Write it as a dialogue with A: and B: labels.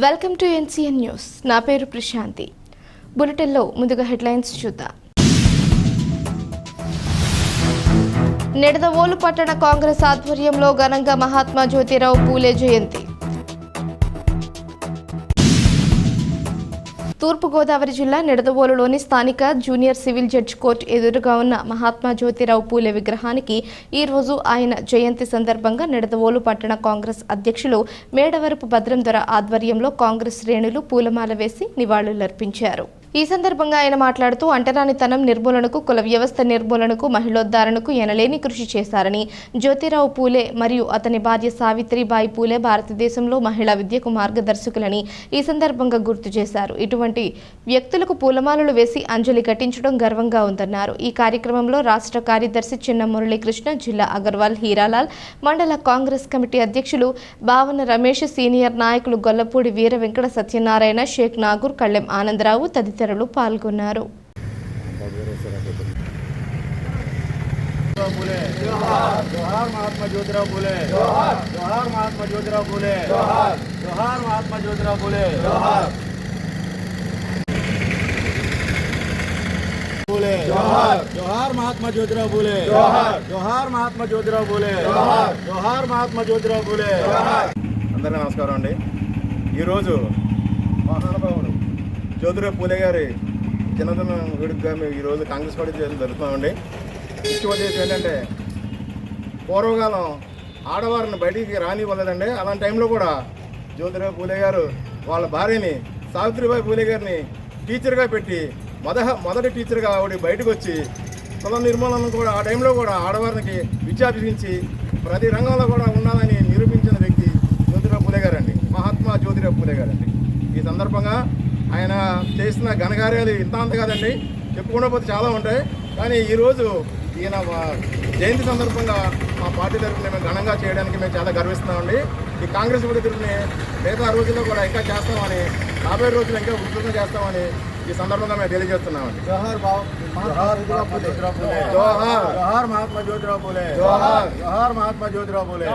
A: Welcome to NCN news. నా పేరు ప్రశాంతి. బులెటిన్లో ముందుగా హెడ్లైన్స్ చూద్దాం. నిడదవోలు పట్టణ కాంగ్రెస్ ఆధ్వర్యంలో ఘనంగా మహాత్మా జ్యోతిరావు పూలే జయంతి. తూర్పుగోదావరి జిల్లా నిడదవోలులోని స్థానిక జూనియర్ సివిల్ జడ్జి కోర్టు ఎదురుగా ఉన్న మహాత్మా జ్యోతిరావు పూలే విగ్రహానికి ఈరోజు ఆయన జయంతి సందర్భంగా నిడదవోలు పట్టణ కాంగ్రెస్ అధ్యక్షులు మేడవరపు భద్రం దొర ఆధ్వర్యంలో కాంగ్రెస్ శ్రేణులు పూలమాల వేసి నివాళులర్పించారు. ఈ సందర్భంగా ఆయన మాట్లాడుతూ అంటరానితనం నిర్మూలనకు, కుల వ్యవస్థ నిర్మూలనకు, మహిళోద్ధారణకు ఎనలేని కృషి చేశారని, జ్యోతిరావు పూలే మరియు అతని భార్య సావిత్రిబాయి పూలే భారతదేశంలో మహిళా విద్యకు మార్గదర్శకులని ఈ సందర్భంగా గుర్తు చేశారు. ఇటువంటి వ్యక్తులకు పూలమాలలు వేసి అంజలి ఘటించడం గర్వంగా ఉందన్నారు. ఈ కార్యక్రమంలో రాష్ట్ర కార్యదర్శి చిన్న మురళీకృష్ణ, జిల్లా అగర్వాల్ హీరాలాల్, మండల కాంగ్రెస్ కమిటీ అధ్యక్షులు భావన రమేష్, సీనియర్ నాయకులు గొల్లపూడి వీర వెంకట సత్యనారాయణ, షేక్ నాగూర్, కళ్ళెం ఆనందరావు తదితరులు పాల్గొన్నారు.
B: जोहार महात्मा ज्योतिराव फुले, जोहार महात्मा ज्योतिराव फुले, जोहार महात्मा ज्योतिराव फुले. అందరికీ నమస్కారం అండి. ఈరోజు మహానుభావుడు జ్యోతిరావు పూలే గారి జన్మదిన వేడుకగా మేము ఈరోజు కాంగ్రెస్ పార్టీ జరుపుతున్నామండి. ముఖ్య ఉద్దేశం ఏంటంటే, పూర్వకాలం ఆడవారిని బయటికి రానివ్వలేదండి. అలాంటి టైంలో కూడా జ్యోతిరావు పూలే గారు వాళ్ళ భార్యని సావిత్రిబాయి పూలే గారిని టీచర్గా పెట్టి మొదటి టీచర్గా ఆవిడ బయటకు వచ్చి కుల నిర్మూలన కూడా ఆ టైంలో కూడా ఆడవారికి విద్యాభ్యసించి ప్రతి రంగంలో కూడా ఉండాలని నిరూపించిన వ్యక్తి జ్యోతిరావు పూలే గారండి, మహాత్మా జ్యోతిరావు పూలే గారండి. ఈ సందర్భంగా ఆయన చేసిన ఘనకార్యాలు ఇంత అంత కాదండి, చెప్పుకునే పోతే చాలా ఉంటాయి. కానీ ఈరోజు ఈయన జయంతి సందర్భంగా మా పార్టీ తరఫున మేము ఘనంగా చేయడానికి మేము చాలా గర్విస్తున్నామండి. ఈ కాంగ్రెస్ పార్టీ తరఫున మిగతా రోజుల్లో కూడా ఇంకా చేస్తామని, రాబోయే రోజులు ఇంకా ఉధృతంగా చేస్తామని ఈ సందర్భంగా మేము తెలియజేస్తున్నామండి. జోహార్ జోహార్ మహాత్మా జ్యోతిరావు పూలే, జోహార్ మహాత్మా జ్యోతిరావు పూలే.